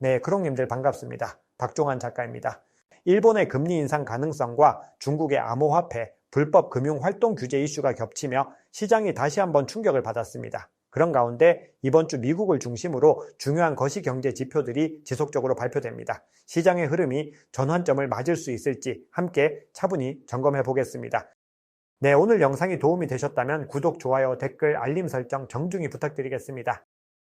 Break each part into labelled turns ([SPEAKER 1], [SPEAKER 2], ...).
[SPEAKER 1] 네, 크롱님들 반갑습니다. 박종환 작가입니다. 일본의 금리 인상 가능성과 중국의 암호화폐, 불법 금융활동 규제 이슈가 겹치며 시장이 다시 한번 충격을 받았습니다. 그런 가운데 이번 주 미국을 중심으로 중요한 거시경제 지표들이 지속적으로 발표됩니다. 시장의 흐름이 전환점을 맞을 수 있을지 함께 차분히 점검해 보겠습니다. 네, 오늘 영상이 도움이 되셨다면 구독, 좋아요, 댓글, 알림 설정 정중히 부탁드리겠습니다.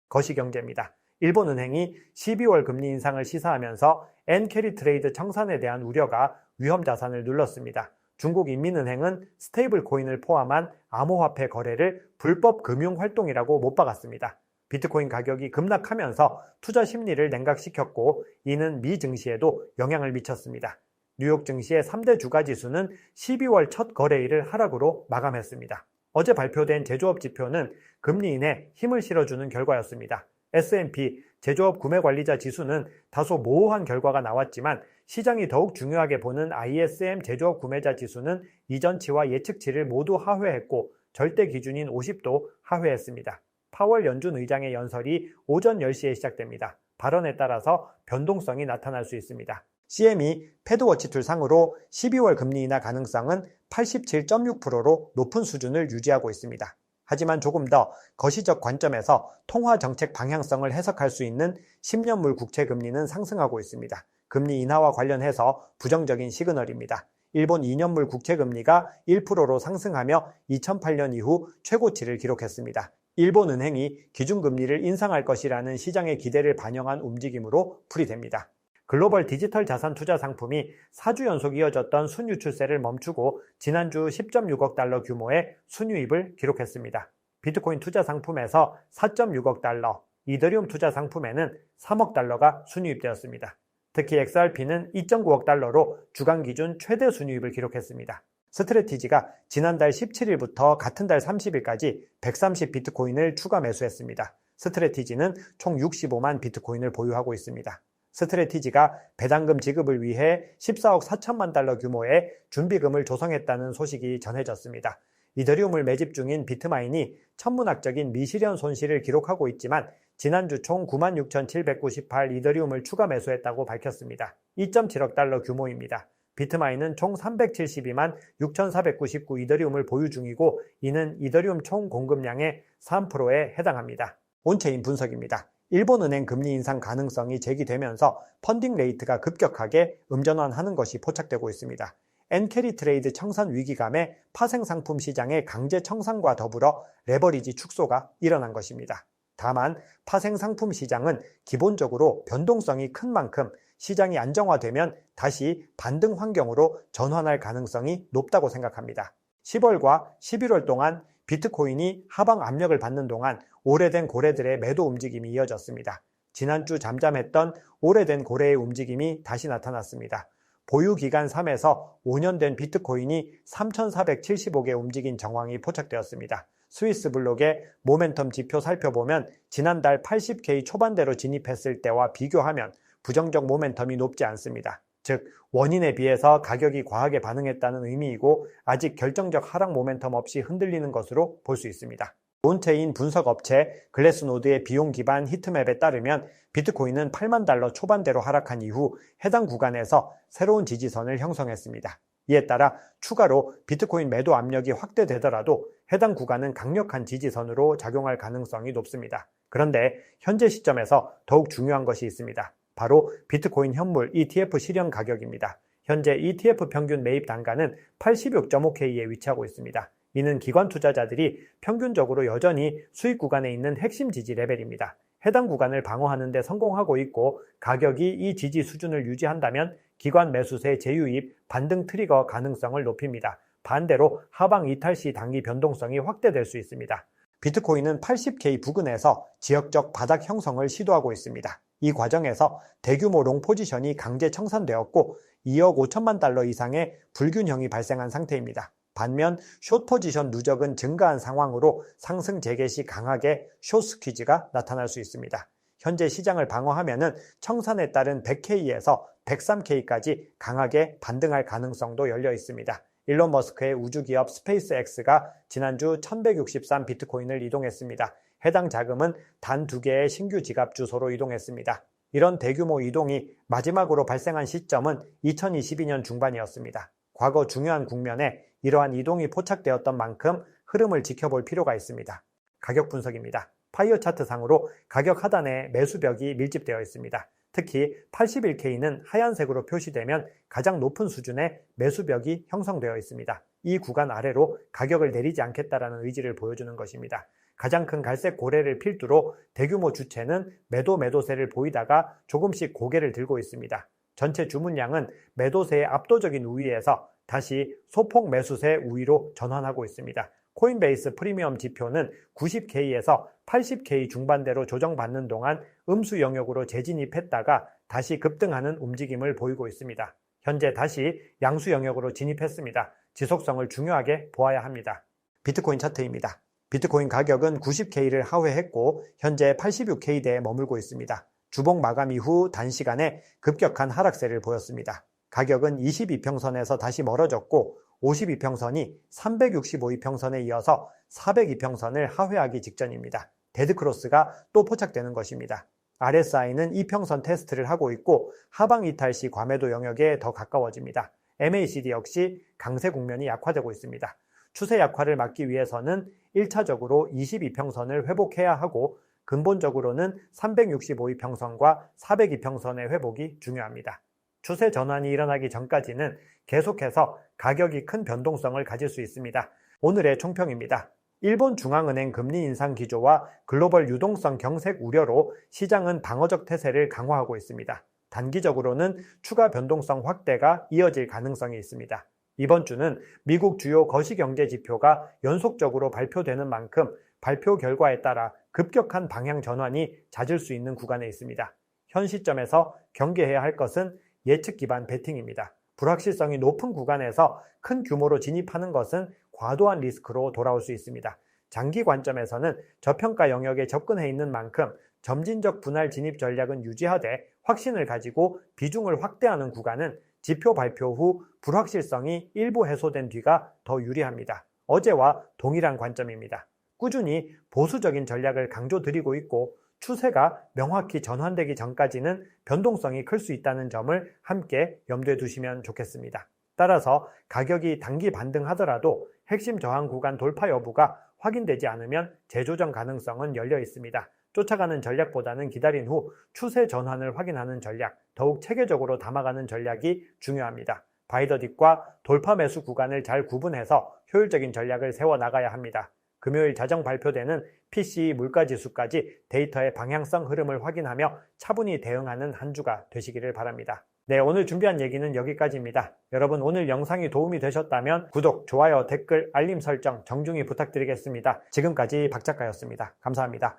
[SPEAKER 1] 거시경제입니다. 일본은행이 12월 금리 인상을 시사하면서 엔캐리 트레이드 청산에 대한 우려가 위험자산을 눌렀습니다. 중국인민은행은 스테이블 코인을 포함한 암호화폐 거래를 불법 금융활동이라고 못 박았습니다. 비트코인 가격이 급락하면서 투자 심리를 냉각시켰고 이는 미 증시에도 영향을 미쳤습니다. 뉴욕 증시의 3대 주가지수는 12월 첫 거래일을 하락으로 마감했습니다. 어제 발표된 제조업 지표는 금리 인해 힘을 실어주는 결과였습니다. S&P 제조업 구매관리자 지수는 다소 모호한 결과가 나왔지만 시장이 더욱 중요하게 보는 ISM 제조업 구매자 지수는 이전치와 예측치를 모두 하회했고 절대 기준인 50도 하회했습니다. 파월 연준 의장의 연설이 오전 10시에 시작됩니다. 발언에 따라서 변동성이 나타날 수 있습니다. CME 패드워치 툴 상으로 12월 금리 인하 가능성은 87.6%로 높은 수준을 유지하고 있습니다. 하지만 조금 더 거시적 관점에서 통화정책 방향성을 해석할 수 있는 10년물 국채금리는 상승하고 있습니다. 금리 인하와 관련해서 부정적인 시그널입니다. 일본 2년물 국채금리가 1%로 상승하며 2008년 이후 최고치를 기록했습니다. 일본은행이 기준금리를 인상할 것이라는 시장의 기대를 반영한 움직임으로 풀이됩니다. 글로벌 디지털 자산 투자 상품이 4주 연속 이어졌던 순유출세를 멈추고 지난주 10.6억 달러 규모의 순유입을 기록했습니다. 비트코인 투자 상품에서 4.6억 달러, 이더리움 투자 상품에는 3억 달러가 순유입되었습니다. 특히 XRP는 2.9억 달러로 주간 기준 최대 순유입을 기록했습니다. 스트래티지가 지난달 17일부터 같은 달 30일까지 130 비트코인을 추가 매수했습니다. 스트래티지는 총 65만 비트코인을 보유하고 있습니다. 스트래티지가 배당금 지급을 위해 14억 4천만 달러 규모의 준비금을 조성했다는 소식이 전해졌습니다. 이더리움을 매집 중인 비트마인이 천문학적인 미실현 손실을 기록하고 있지만 지난주 총 96,798 이더리움을 추가 매수했다고 밝혔습니다. 2.7억 달러 규모입니다. 비트마인은 총 372만 6,499 이더리움을 보유 중이고 이는 이더리움 총 공급량의 3%에 해당합니다. 온체인 분석입니다. 일본은행 금리 인상 가능성이 제기되면서 펀딩 레이트가 급격하게 음전환하는 것이 포착되고 있습니다. 엔캐리 트레이드 청산 위기감에 파생상품 시장의 강제 청산과 더불어 레버리지 축소가 일어난 것입니다. 다만 파생상품 시장은 기본적으로 변동성이 큰 만큼 시장이 안정화되면 다시 반등 환경으로 전환할 가능성이 높다고 생각합니다. 10월과 11월 동안 비트코인이 하방 압력을 받는 동안 오래된 고래들의 매도 움직임이 이어졌습니다. 지난주 잠잠했던 오래된 고래의 움직임이 다시 나타났습니다. 보유기간 3에서 5년 된 비트코인이 3,475개 움직인 정황이 포착되었습니다. 스위스 블록의 모멘텀 지표 살펴보면 지난달 80K 초반대로 진입했을 때와 비교하면 부정적 모멘텀이 높지 않습니다. 즉 원인에 비해서 가격이 과하게 반응했다는 의미이고 아직 결정적 하락 모멘텀 없이 흔들리는 것으로 볼 수 있습니다. 온체인 분석 업체 글래스노드의 비용 기반 히트맵에 따르면 비트코인은 8만 달러 초반대로 하락한 이후 해당 구간에서 새로운 지지선을 형성했습니다. 이에 따라 추가로 비트코인 매도 압력이 확대되더라도 해당 구간은 강력한 지지선으로 작용할 가능성이 높습니다. 그런데 현재 시점에서 더욱 중요한 것이 있습니다. 바로 비트코인 현물 ETF 실현 가격입니다. 현재 ETF 평균 매입 단가는 86.5K에 위치하고 있습니다. 이는 기관 투자자들이 평균적으로 여전히 수익 구간에 있는 핵심 지지 레벨입니다. 해당 구간을 방어하는 데 성공하고 있고 가격이 이 지지 수준을 유지한다면 기관 매수세 재유입, 반등 트리거 가능성을 높입니다. 반대로 하방 이탈 시 단기 변동성이 확대될 수 있습니다. 비트코인은 80K 부근에서 지역적 바닥 형성을 시도하고 있습니다. 이 과정에서 대규모 롱 포지션이 강제 청산되었고 2억 5천만 달러 이상의 불균형이 발생한 상태입니다. 반면 숏 포지션 누적은 증가한 상황으로 상승 재개 시 강하게 숏 스퀴즈가 나타날 수 있습니다. 현재 시장을 방어하면은 청산에 따른 100K에서 103K까지 강하게 반등할 가능성도 열려 있습니다. 일론 머스크의 우주기업 스페이스X가 지난주 1163 비트코인을 이동했습니다. 해당 자금은 단 2개의 신규 지갑 주소로 이동했습니다. 이런 대규모 이동이 마지막으로 발생한 시점은 2022년 중반이었습니다. 과거 중요한 국면에 이러한 이동이 포착되었던 만큼 흐름을 지켜볼 필요가 있습니다. 가격 분석입니다. 파이어 차트상으로 가격 하단에 매수벽이 밀집되어 있습니다. 특히 81K는 하얀색으로 표시되면 가장 높은 수준의 매수벽이 형성되어 있습니다. 이 구간 아래로 가격을 내리지 않겠다라는 의지를 보여주는 것입니다. 가장 큰 갈색 고래를 필두로 대규모 주체는 매도세를 보이다가 조금씩 고개를 들고 있습니다. 전체 주문량은 매도세의 압도적인 우위에서 다시 소폭 매수세 우위로 전환하고 있습니다. 코인베이스 프리미엄 지표는 90K에서 80K 중반대로 조정받는 동안 음수 영역으로 재진입했다가 다시 급등하는 움직임을 보이고 있습니다. 현재 다시 양수 영역으로 진입했습니다. 지속성을 중요하게 보아야 합니다. 비트코인 차트입니다. 비트코인 가격은 90K를 하회했고 현재 86K대에 머물고 있습니다. 주봉 마감 이후 단시간에 급격한 하락세를 보였습니다. 가격은 22평선에서 다시 멀어졌고 52평선이 365이평선에 이어서 402평선을 하회하기 직전입니다. 데드크로스가 또 포착되는 것입니다. RSI는 이평선 테스트를 하고 있고 하방 이탈 시 과매도 영역에 더 가까워집니다. MACD 역시 강세 국면이 약화되고 있습니다. 추세 약화를 막기 위해서는 1차적으로 22평선을 회복해야 하고 근본적으로는 365이평선과 402평선의 회복이 중요합니다. 추세 전환이 일어나기 전까지는 계속해서 가격이 큰 변동성을 가질 수 있습니다. 오늘의 총평입니다. 일본 중앙은행 금리 인상 기조와 글로벌 유동성 경색 우려로 시장은 방어적 태세를 강화하고 있습니다. 단기적으로는 추가 변동성 확대가 이어질 가능성이 있습니다. 이번 주는 미국 주요 거시경제 지표가 연속적으로 발표되는 만큼 발표 결과에 따라 급격한 방향 전환이 잦을 수 있는 구간에 있습니다. 현 시점에서 경계해야 할 것은 예측 기반 베팅입니다. 불확실성이 높은 구간에서 큰 규모로 진입하는 것은 과도한 리스크로 돌아올 수 있습니다. 장기 관점에서는 저평가 영역에 접근해 있는 만큼 점진적 분할 진입 전략은 유지하되 확신을 가지고 비중을 확대하는 구간은 지표 발표 후 불확실성이 일부 해소된 뒤가 더 유리합니다. 어제와 동일한 관점입니다. 꾸준히 보수적인 전략을 강조드리고 있고 추세가 명확히 전환되기 전까지는 변동성이 클 수 있다는 점을 함께 염두에 두시면 좋겠습니다. 따라서 가격이 단기 반등하더라도 핵심 저항 구간 돌파 여부가 확인되지 않으면 재조정 가능성은 열려 있습니다. 쫓아가는 전략보다는 기다린 후 추세 전환을 확인하는 전략, 더욱 체계적으로 담아가는 전략이 중요합니다. 바이더딥과 돌파 매수 구간을 잘 구분해서 효율적인 전략을 세워나가야 합니다. 금요일 자정 발표되는 PCE 물가지수까지 데이터의 방향성 흐름을 확인하며 차분히 대응하는 한 주가 되시기를 바랍니다. 네, 오늘 준비한 얘기는 여기까지입니다. 여러분 오늘 영상이 도움이 되셨다면 구독, 좋아요, 댓글, 알림 설정 정중히 부탁드리겠습니다. 지금까지 박 작가였습니다. 감사합니다.